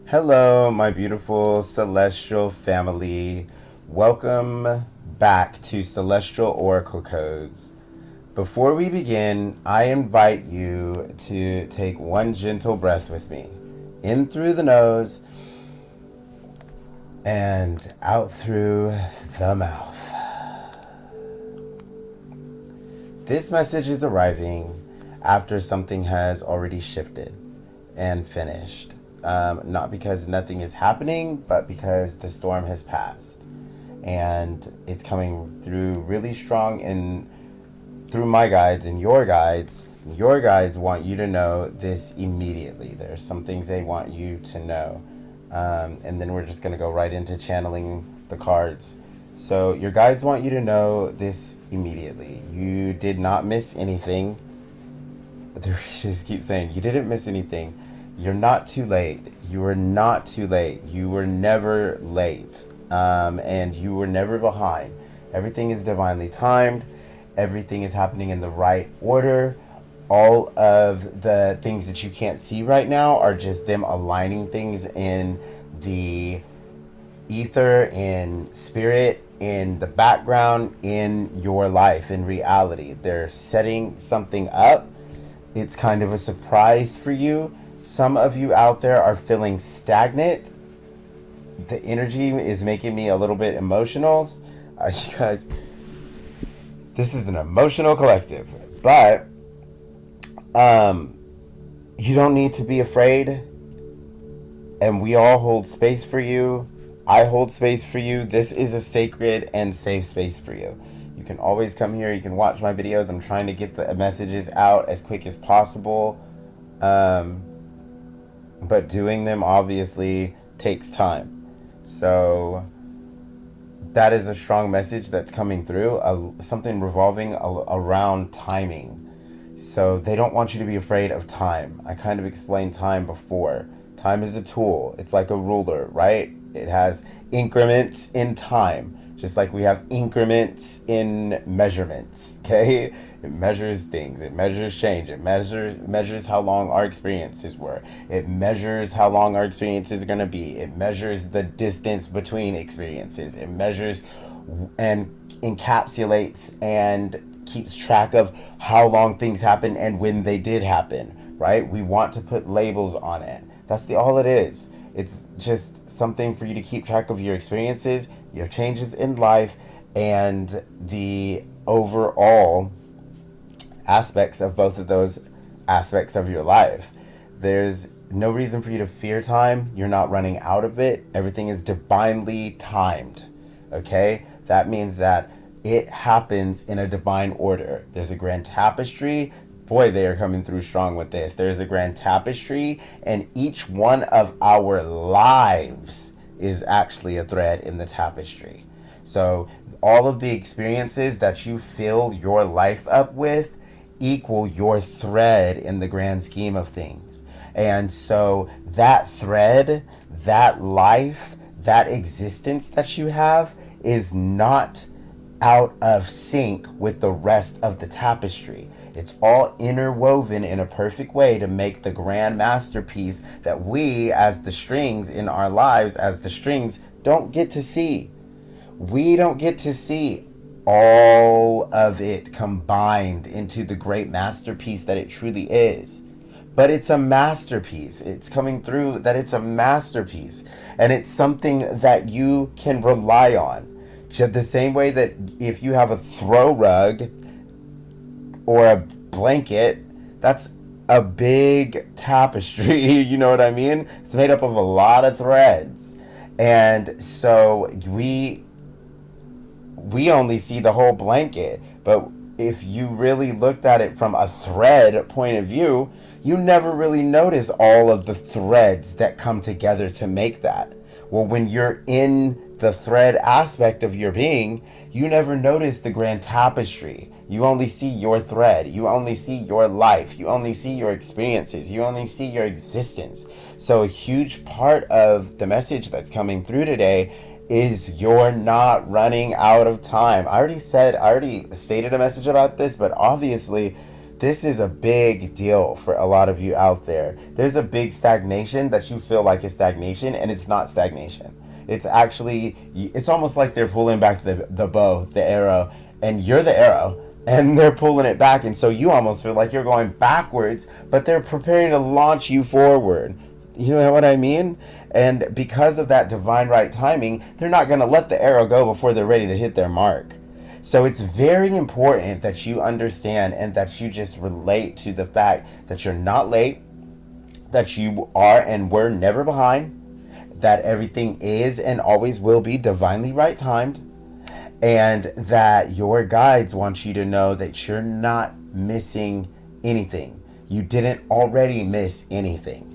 Hello, my beautiful celestial family. Welcome back to Celestial Oracle Codes. Before we begin, I invite you to take one gentle breath with me. In through the nose and out through the mouth. This message is arriving after something has already shifted and finished. Not because nothing is happening, but because the storm has passed. And it's coming through really strong and through my guides and your guides. Your guides want you to know this immediately. There's some things they want you to know. And then we're just going to go right into channeling the cards. So your guides want you to know this immediately. You did not miss anything. They just keep saying, you didn't miss anything. You're not too late. You were not too late. You were never late. And you were never behind. Everything is divinely timed. Everything is happening in the right order. All of the things that you can't see right now are just them aligning things in the ether, in spirit, in the background, in your life, in reality. They're setting something up. It's kind of a surprise for you. Some of you out there are feeling stagnant. The energy is making me a little bit emotional. You guys, this is an emotional collective. But you don't need to be afraid. And we all hold space for you. I hold space for you. This is a sacred and safe space for you. You can always come here. You can watch my videos. I'm trying to get the messages out as quick as possible. But doing them obviously takes time. So that is a strong message that's coming through. Something revolving around timing. So they don't want you to be afraid of time. I kind of explained time before. Time is a tool. It's like a ruler, right? It has increments in time, just like we have increments in measurements, okay? It measures things. It measures change. It measures how long our experiences were. It measures how long our experiences are going to be. It measures the distance between experiences. It measures and encapsulates and keeps track of how long things happen and when they did happen, right? We want to put labels on it. That's all it is. It's just something for you to keep track of your experiences, your changes in life, and the overall aspects of both of those aspects of your life. There's no reason for you to fear time. You're not running out of it. Everything is divinely timed. Okay? That means that it happens in a divine order. There's a grand tapestry. Boy, they are coming through strong with this. There's a grand tapestry, and each one of our lives is actually a thread in the tapestry. So all of the experiences that you fill your life up with equal your thread in the grand scheme of things. And so that thread, that life, that existence that you have is not out of sync with the rest of the tapestry. It's all interwoven in a perfect way to make the grand masterpiece that we, as the strings in our lives, as the strings, don't get to see. We don't get to see all of it combined into the great masterpiece that it truly is. But it's a masterpiece. It's coming through that it's a masterpiece. And it's something that you can rely on. Just the same way that if you have a throw rug or a blanket, that's a big tapestry. You know what I mean? It's made up of a lot of threads. And so we only see the whole blanket. But if you really looked at it from a thread point of view, you never really notice all of the threads that come together to make that. Well, when you're in the thread aspect of your being, you never notice the grand tapestry. You only see your thread. You only see your life. You only see your experiences. You only see your existence. So a huge part of the message that's coming through today is you're not running out of time. I already stated a message about this, but obviously This is a big deal for a lot of you out there. There's a big stagnation that you feel like is stagnation, and it's not stagnation. It's actually, it's almost like they're pulling back the bow, the arrow, and you're the arrow, and they're pulling it back. And so you almost feel like you're going backwards, but they're preparing to launch you forward. You know what I mean? And because of that divine right timing, they're not going to let the arrow go before they're ready to hit their mark. So it's very important that you understand and that you just relate to the fact that you're not late, that you are and were never behind, that everything is and always will be divinely right timed, and that your guides want you to know that you're not missing anything. You didn't already miss anything.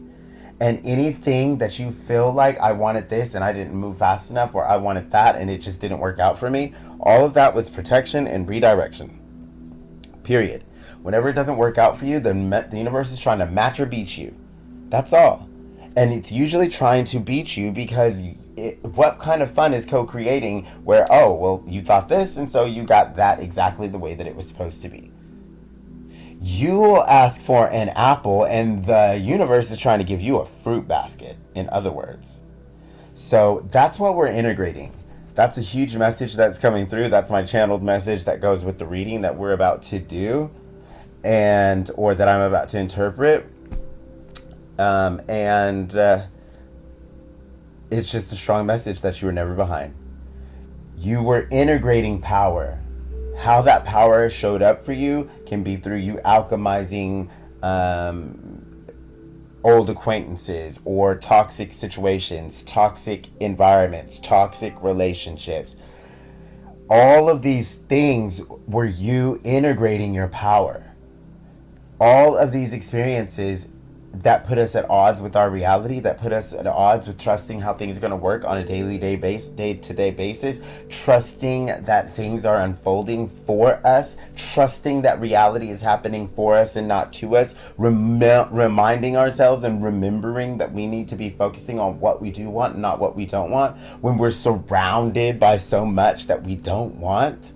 And anything that you feel like, I wanted this and I didn't move fast enough, or I wanted that and it just didn't work out for me, all of that was protection and redirection. Period. Whenever it doesn't work out for you, the universe is trying to match or beat you. That's all. And it's usually trying to beat you because what kind of fun is co-creating where, oh, well, you thought this and so you got that exactly the way that it was supposed to be. You will ask for an apple and the universe is trying to give you a fruit basket, in other words. So that's what we're integrating. That's a huge message that's coming through. That's my channeled message that goes with the reading that we're about to do, and or that I'm about to interpret. It's just a strong message that you were never behind. You were integrating power. How that power showed up for you can be through you alchemizing old acquaintances or toxic situations, toxic environments, toxic relationships. All of these things were you integrating your power. All of these experiences that put us at odds with our reality, that put us at odds with trusting how things are going to work on a day-to-day basis, trusting that things are unfolding for us, trusting that reality is happening for us and not to us, reminding ourselves and remembering that we need to be focusing on what we do want and not what we don't want when we're surrounded by so much that we don't want.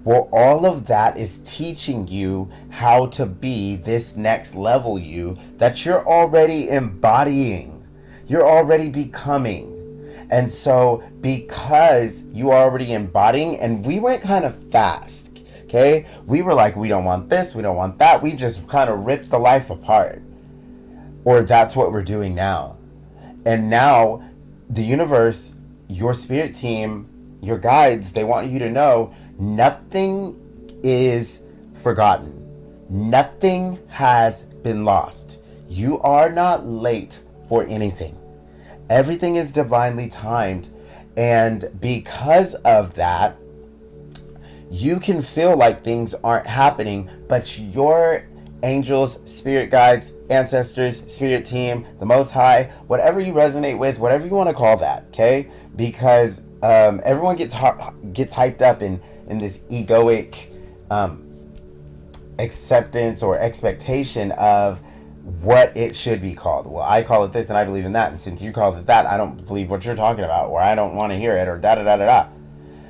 Well, all of that is teaching you how to be this next level you that you're already embodying. You're already becoming. And so because you are already embodying, and we went kind of fast, okay? We were like, we don't want this, we don't want that. We just kind of ripped the life apart. Or that's what we're doing now. And now the universe, your spirit team, your guides, they want you to know nothing is forgotten. Nothing has been lost. You are not late for anything. Everything is divinely timed. And because of that, you can feel like things aren't happening, but your angels, spirit guides, ancestors, spirit team, the Most High, whatever you resonate with, whatever you want to call that, okay? Because everyone gets hyped up in this egoic acceptance or expectation of what it should be called. Well, I call it this and I believe in that, and since you called it that, I don't believe what you're talking about, or I don't want to hear it, or da da da da da.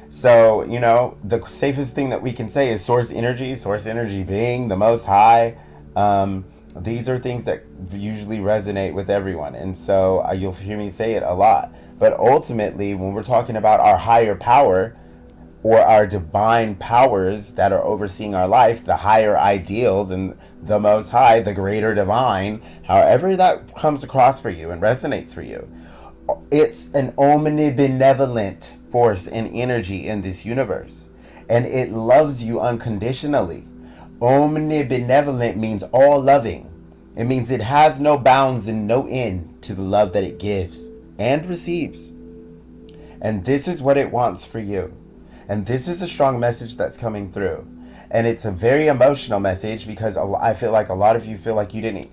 So, you know, the safest thing that we can say is source energy being the Most High. These are things that usually resonate with everyone, and so you'll hear me say it a lot. But ultimately, when we're talking about our higher power, or our divine powers that are overseeing our life, the higher ideals and the Most High, the greater divine, however that comes across for you and resonates for you, it's an omnibenevolent force and energy in this universe, and it loves you unconditionally. Omnibenevolent means all loving. It means it has no bounds and no end to the love that it gives and receives. And this is what it wants for you. And this is a strong message that's coming through. And it's a very emotional message because I feel like a lot of you feel like you didn't,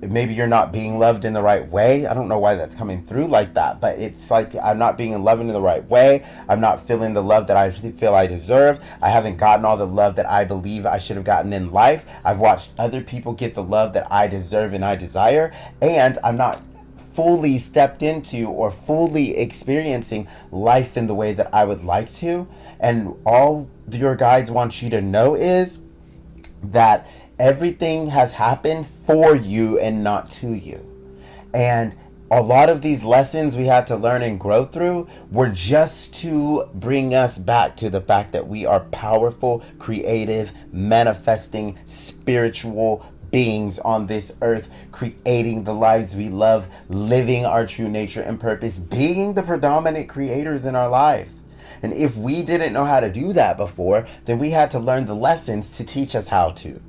maybe you're not being loved in the right way. I don't know why that's coming through like that, but it's like I'm not being loved in the right way. I'm not feeling the love that I feel I deserve. I haven't gotten all the love that I believe I should have gotten in life. I've watched other people get the love that I deserve and I desire, and I'm not fully stepped into or fully experiencing life in the way that I would like to. And all your guides want you to know is that Everything has happened for you and not to you. And a lot of these lessons we had to learn and grow through were just to bring us back to the fact that we are powerful, creative, manifesting, spiritual beings on this earth, creating the lives we love, living our true nature and purpose, being the predominant creators in our lives. And if we didn't know how to do that before, then we had to learn the lessons to teach us how to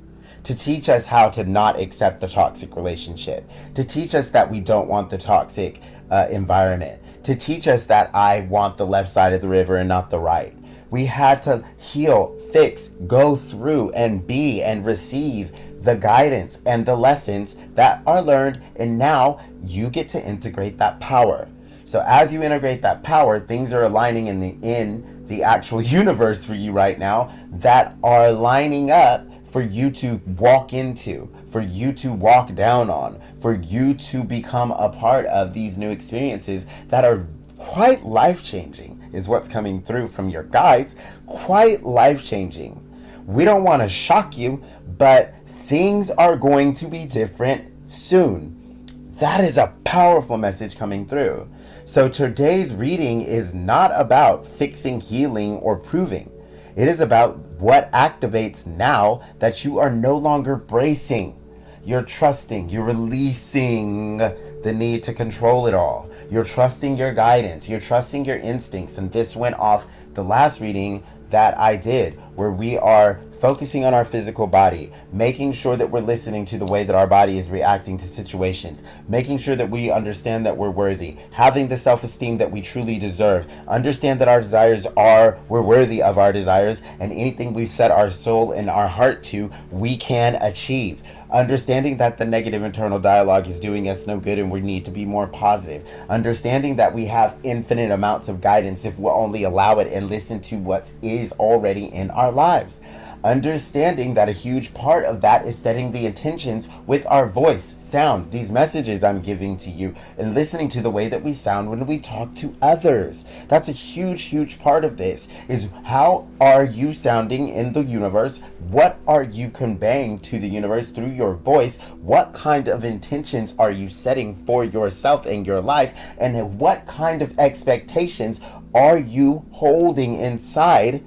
teach us how to not accept the toxic relationship, to teach us that we don't want the toxic environment, to teach us that I want the left side of the river and not the right. We had to heal, fix, go through, and be and receive the guidance and the lessons that are learned, and now you get to integrate that power. So as you integrate that power, things are aligning in the actual universe for you right now that are lining up for you to walk into, for you to walk down on, for you to become a part of these new experiences that are quite life-changing, is what's coming through from your guides. Quite life-changing. We don't want to shock you, but things are going to be different soon. That is a powerful message coming through. So today's reading is not about fixing, healing, or proving. It is about what activates now that you are no longer bracing. You're trusting, you're releasing the need to control it all. You're trusting your guidance, you're trusting your instincts. And this went off the last reading that I did, where we are focusing on our physical body, making sure that we're listening to the way that our body is reacting to situations, making sure that we understand that we're worthy, having the self-esteem that we truly deserve, understand that our desires we're worthy of our desires, and anything we've set our soul and our heart to, we can achieve. Understanding that the negative internal dialogue is doing us no good and we need to be more positive. Understanding that we have infinite amounts of guidance if we'll only allow it and listen to what is already in our lives. Understanding that a huge part of that is setting the intentions with our voice, sound, these messages I'm giving to you, and listening to the way that we sound when we talk to others. That's a huge part of this, is how are you sounding in the universe? What are you conveying to the universe through your voice? What kind of intentions are you setting for yourself and your life? And what kind of expectations are you holding inside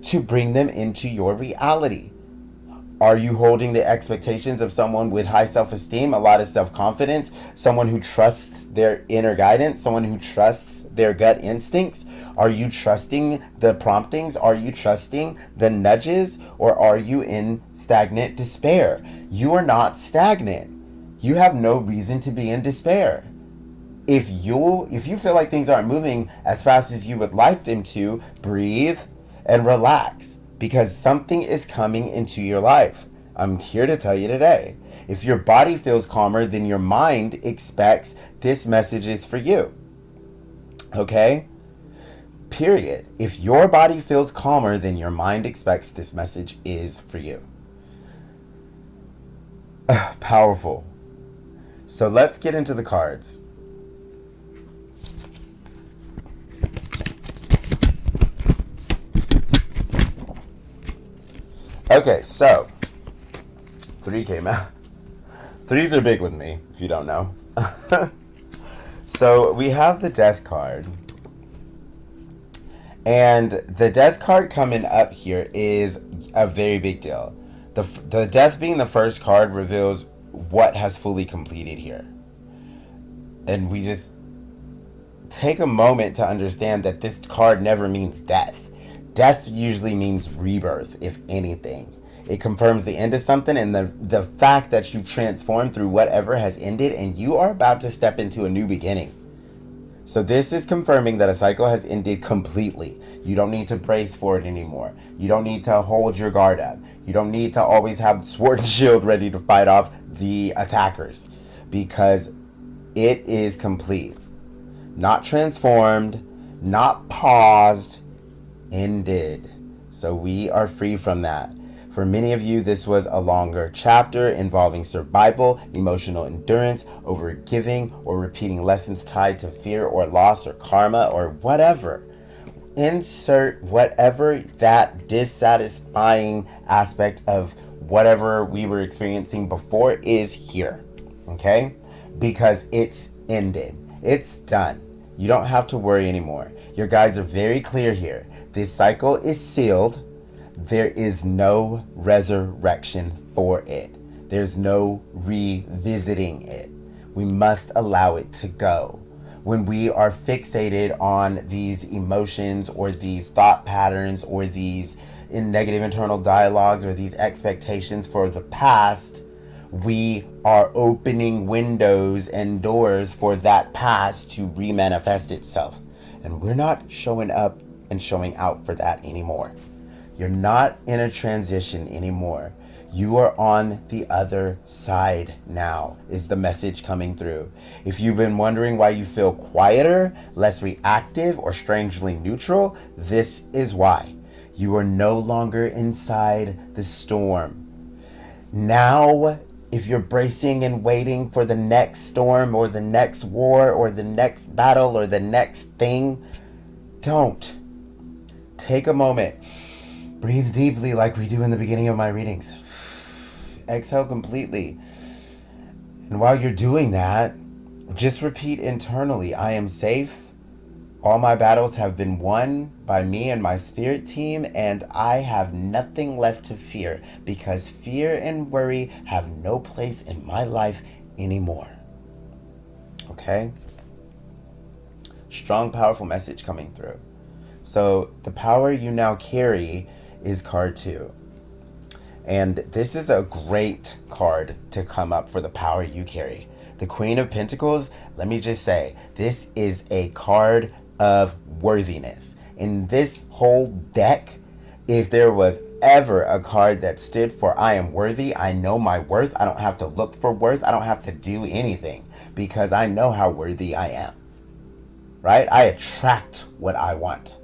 to bring them into your reality? Are you holding the expectations of someone with high self-esteem, a lot of self-confidence, someone who trusts their inner guidance, someone who trusts their gut instincts? Are you trusting the promptings? Are you trusting the nudges? Or are you in stagnant despair? You are not stagnant. You have no reason to be in despair. If you feel like things aren't moving as fast as you would like them to, breathe and relax, because something is coming into your life. I'm here to tell you today. If your body feels calmer, then your mind expects this message is for you. Okay? Period. If your body feels calmer, then your mind expects this message is for you. Powerful. So let's get into the cards. Okay, so 3 came out. 3s are big with me, if you don't know. So we have the Death card. And the Death card coming up here is a very big deal. The Death being the first card reveals what has fully completed here. And we just take a moment to understand that this card never means death. Death usually means rebirth, if anything. It confirms the end of something and the fact that you transformed through whatever has ended and you are about to step into a new beginning. So this is confirming that a cycle has ended completely. You don't need to brace for it anymore. You don't need to hold your guard up. You don't need to always have the sword and shield ready to fight off the attackers, because it is complete. Not transformed, not paused, ended. So we are free from that. For many of you, this was a longer chapter involving survival, emotional endurance, overgiving, or repeating lessons tied to fear or loss or karma or whatever. Insert whatever that dissatisfying aspect of whatever we were experiencing before is here, okay? Because it's ended. It's done. You don't have to worry anymore. Your guides are very clear here. This cycle is sealed. There is no resurrection for it. There's no revisiting it. We must allow it to go. When we are fixated on these emotions or these thought patterns or these negative internal dialogues or these expectations for the past, we are opening windows and doors for that past to remanifest itself. And we're not showing up and showing out for that anymore. You're not in a transition anymore. You are on the other side now, is the message coming through. If you've been wondering why you feel quieter, less reactive, or strangely neutral, this is why. You are no longer inside the storm. Now, if you're bracing and waiting for the next storm or the next war or the next battle or the next thing, don't. Take a moment. Breathe deeply like we do in the beginning of my readings. Exhale completely. And while you're doing that, just repeat internally, I am safe. All my battles have been won by me and my spirit team, and I have nothing left to fear because fear and worry have no place in my life anymore. Okay? Strong, powerful message coming through. So the power you now carry is card 2. And this is a great card to come up for the power you carry. The Queen of Pentacles, let me just say, this is a card of worthiness. In this whole deck, if there was ever a card that stood for I am worthy, I know my worth, I don't have to look for worth, I don't have to do anything because I know how worthy I am. Right? I attract what I want.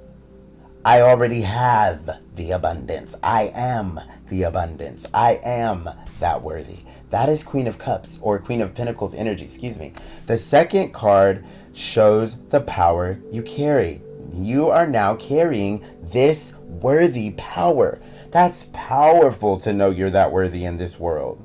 I already have the abundance. I am the abundance. I am that worthy. That is Queen of Cups or Queen of Pentacles energy, excuse me. The second card shows the power you carry. You are now carrying this worthy power. That's powerful to know you're that worthy in this world.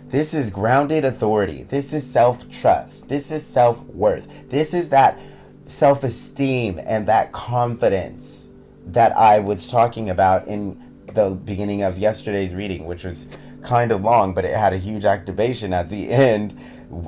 This is grounded authority. This is self-trust. This is self-worth. This is that self-esteem and that confidence that I was talking about in the beginning of yesterday's reading, which was kind of long, but it had a huge activation at the end.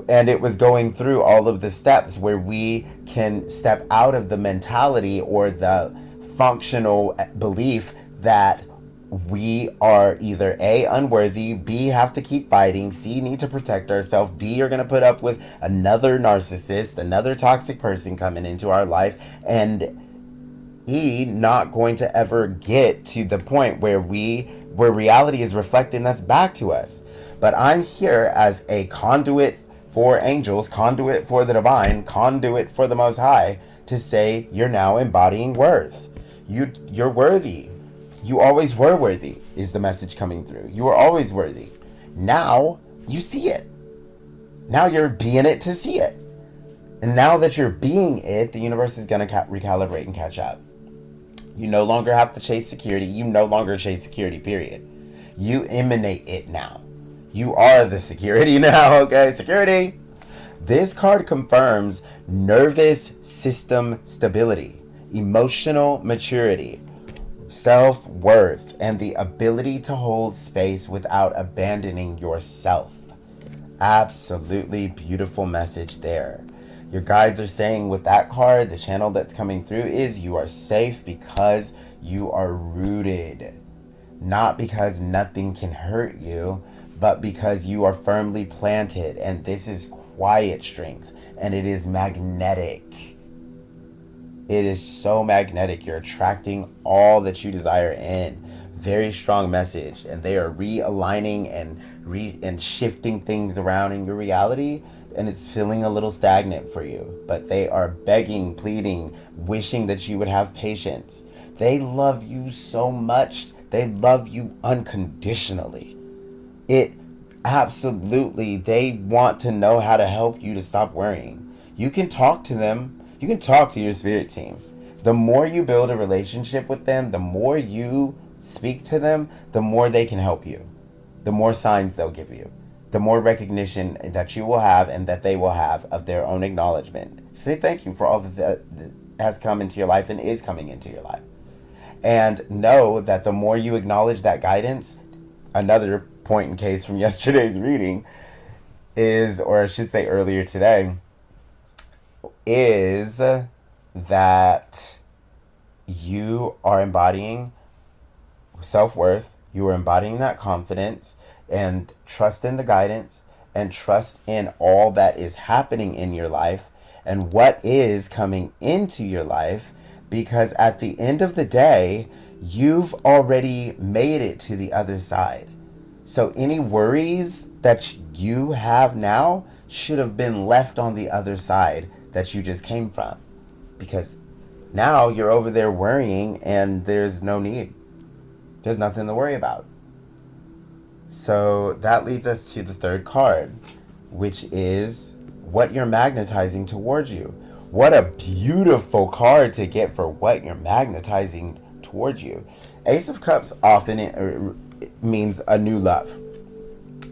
And it was going through all of the steps where we can step out of the mentality or the functional belief that we are either A, unworthy, B, have to keep fighting, C, need to protect ourselves, D, are going to put up with another narcissist, another toxic person coming into our life, and E, not going to ever get to the point where reality is reflecting that's back to us. But I'm here as a conduit for angels, conduit for the divine, conduit for the Most High to say you're now embodying worth. You're worthy. You always were worthy is the message coming through. You were always worthy. Now you see it. Now you're being it to see it. And now that you're being it, the universe is going to recalibrate and catch up. You no longer have to chase security. You no longer chase security, period. You emanate it now. You are the security now, okay? Security. This card confirms nervous system stability, emotional maturity, self-worth, and the ability to hold space without abandoning yourself. Absolutely beautiful message there. Your guides are saying with that card, the channel that's coming through is you are safe because you are rooted. Not because nothing can hurt you, but because you are firmly planted. And this is quiet strength. And it is magnetic. It is so magnetic. You're attracting all that you desire in. Very strong message. And they are realigning and shifting things around in your reality. And it's feeling a little stagnant for you. But they are begging, pleading, wishing that you would have patience. They love you so much. They love you unconditionally. They want to know how to help you to stop worrying. You can talk to them. You can talk to your spirit team. The more you build a relationship with them, the more you speak to them, the more they can help you. the more signs they'll give you, the more recognition that you will have and that they will have of their own acknowledgement. Say thank you for all that has come into your life and is coming into your life. And know that the more you acknowledge that guidance, another point in case from yesterday's reading is, or I should say earlier today, is that you are embodying self-worth, you are embodying that confidence and trust in the guidance and trust in all that is happening in your life and what is coming into your life, because at the end of the day, you've already made it to the other side. So any worries that you have now should have been left on the other side that you just came from, because now you're over there worrying and there's no need. There's nothing to worry about. So that leads us to the third card, which is what you're magnetizing towards you. What a beautiful card to get for what you're magnetizing towards you. Ace of Cups often means a new love.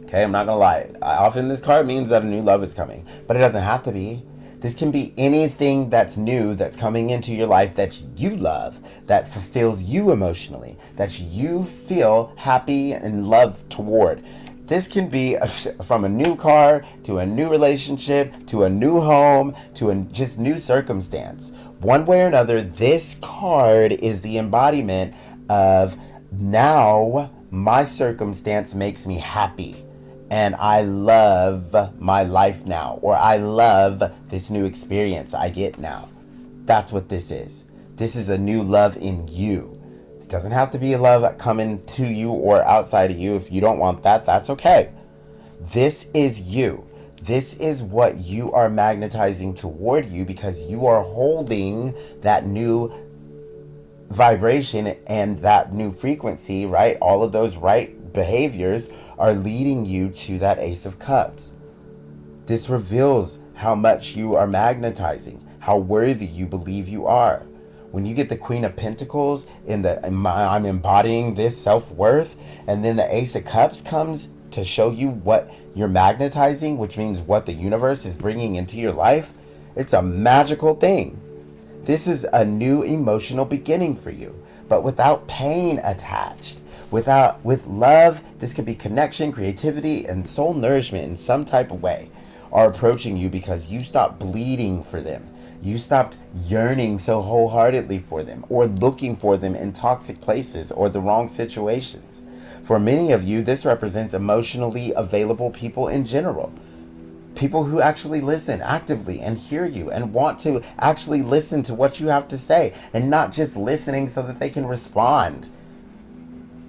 Okay, I'm not gonna lie. Often this card means that a new love is coming, but it doesn't have to be. This can be anything that's new that's coming into your life that you love, that fulfills you emotionally, that you feel happy and love toward. This can be from a new car to a new relationship to a new home to a just new circumstance. One way or another, this card is the embodiment of now my circumstance makes me happy. And I love my life now, or I love this new experience I get now. That's what this is. This is a new love in you. It doesn't have to be a love coming to you or outside of you. If you don't want that, that's okay. This is you. This is what you are magnetizing toward you, because you are holding that new vibration and that new frequency, right? All of those right behaviors are leading you to that Ace of Cups. This reveals how much you are magnetizing, how worthy you believe you are. When you get the Queen of Pentacles I'm embodying this self-worth, and then the Ace of Cups comes to show you what you're magnetizing, which means what the universe is bringing into your life, it's a magical thing. This is a new emotional beginning for you, but without pain attached. With love, this could be connection, creativity, and soul nourishment in some type of way are approaching you, because you stopped bleeding for them. You stopped yearning so wholeheartedly for them, or looking for them in toxic places or the wrong situations. For many of you, this represents emotionally available people in general. People who actually listen actively and hear you and want to actually listen to what you have to say, and not just listening so that they can respond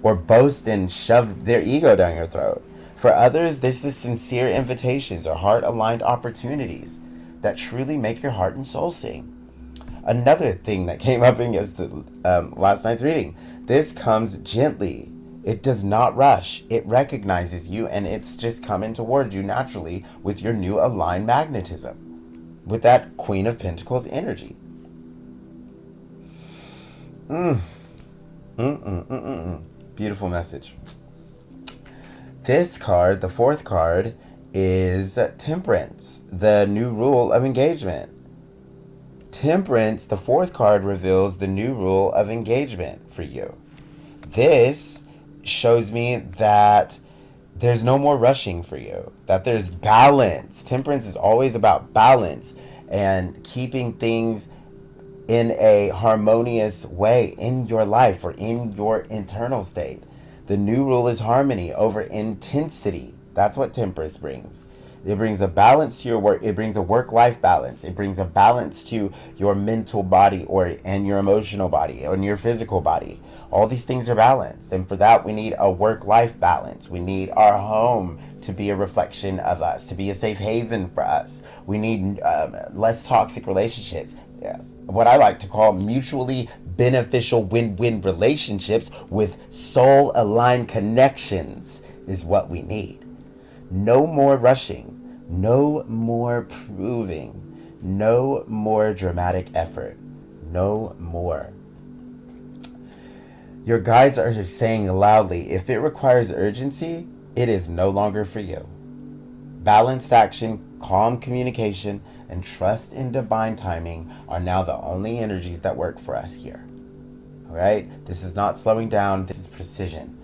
or boast and shove their ego down your throat. For others, this is sincere invitations or heart-aligned opportunities that truly make your heart and soul sing. Another thing that came up in last night's reading, this comes gently. It does not rush. It recognizes you, and it's just coming towards you naturally with your new aligned magnetism, with that Queen of Pentacles energy. Beautiful message. This card, the fourth card, is Temperance, the new rule of engagement. Temperance, the fourth card, reveals the new rule of engagement for you. This shows me that there's no more rushing for you, that there's balance. Temperance is always about balance and keeping things in a harmonious way in your life or in your internal state. The new rule is harmony over intensity. That's what temperance brings. It brings a balance to your work. It brings a work-life balance. It brings a balance to your mental body and your emotional body and your physical body. All these things are balanced. And for that, we need a work-life balance. We need our home to be a reflection of us, to be a safe haven for us. We need less toxic relationships. What I like to call mutually beneficial win-win relationships with soul-aligned connections is what we need. No more rushing, no more proving, no more dramatic effort, no more. Your guides are saying loudly, if it requires urgency, it is no longer for you. Balanced action, calm communication, and trust in divine timing are now the only energies that work for us here. All right? This is not slowing down. This is precision.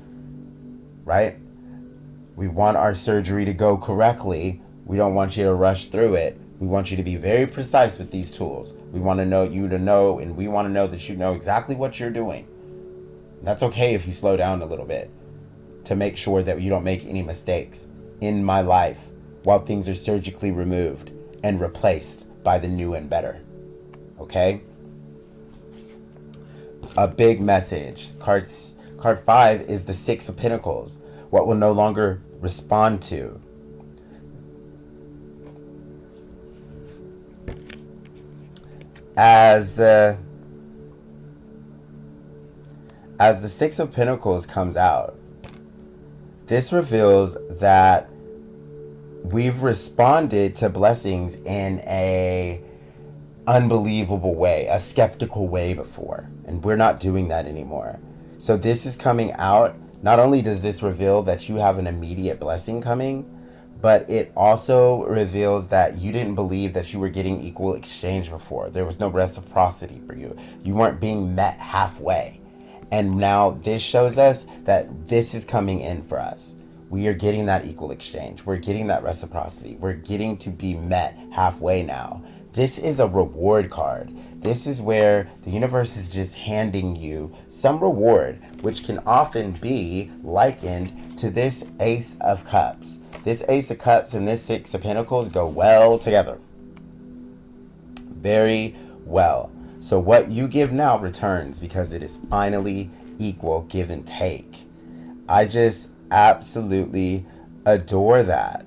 Right? We want our surgery to go correctly. We don't want you to rush through it. We want you to be very precise with these tools. We want to know you to know, and we want to know that you know exactly what you're doing. That's okay if you slow down a little bit to make sure that you don't make any mistakes in my life while things are surgically removed and replaced by the new and better. Okay? A big message. Card 5 is the Six of Pentacles. What will no longer respond to. As the Six of Pentacles comes out, this reveals that we've responded to blessings in a unbelievable way, a skeptical way before, and we're not doing that anymore. So this is coming out. Not only does this reveal that you have an immediate blessing coming, but it also reveals that you didn't believe that you were getting equal exchange before. There was no reciprocity for you. You weren't being met halfway. And now this shows us that this is coming in for us. We are getting that equal exchange. We're getting that reciprocity. We're getting to be met halfway now. This is a reward card. This is where the universe is just handing you some reward, which can often be likened to this Ace of Cups. This Ace of Cups and this Six of Pentacles go well together. Very well. So what you give now returns because it is finally equal give and take. I just absolutely adore that.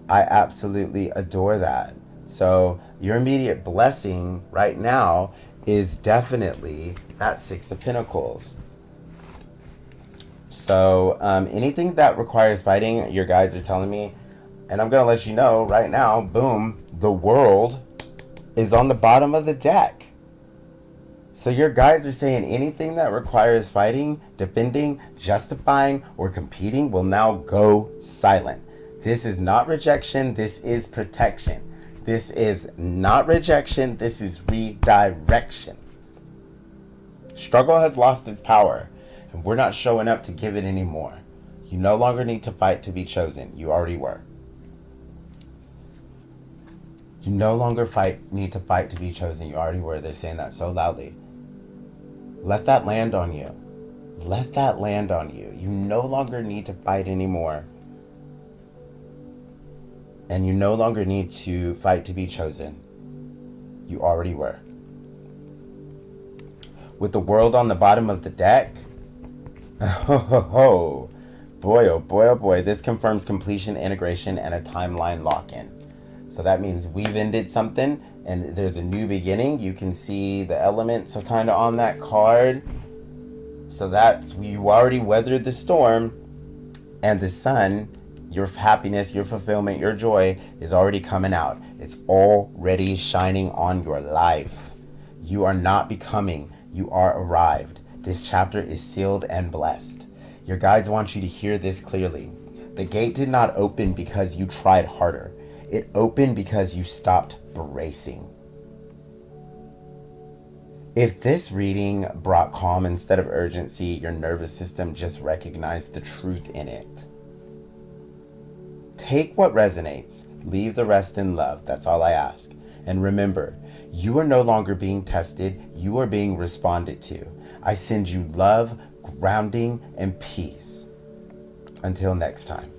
I absolutely adore that. So your immediate blessing right now is definitely that Six of Pentacles. So anything that requires fighting, your guides are telling me, and I'm going to let you know right now, boom, the World is on the bottom of the deck. So your guides are saying anything that requires fighting, defending, justifying, or competing will now go silent. This is not rejection. This is protection. This is not rejection. This is redirection. Struggle has lost its power, and we're not showing up to give it anymore. You no longer need to fight to be chosen. You already were. You no longer need to fight to be chosen. You already were. They're saying that so loudly. Let that land on you. Let that land on you. You no longer need to fight anymore. And you no longer need to fight to be chosen. You already were. With the World on the bottom of the deck, oh boy, oh boy, oh boy. This confirms completion, integration, and a timeline lock-in. So that means we've ended something and there's a new beginning. You can see the elements are kind of on that card. So that's, you already weathered the storm, and the sun, your happiness, your fulfillment, your joy is already coming out. It's already shining on your life. You are not becoming, you are arrived. This chapter is sealed and blessed. Your guides want you to hear this clearly. The gate did not open because you tried harder. It opened because you stopped bracing. If this reading brought calm instead of urgency, your nervous system just recognized the truth in it. Take what resonates. Leave the rest in love. That's all I ask. And remember, you are no longer being tested. You are being responded to. I send you love, grounding, and peace. Until next time.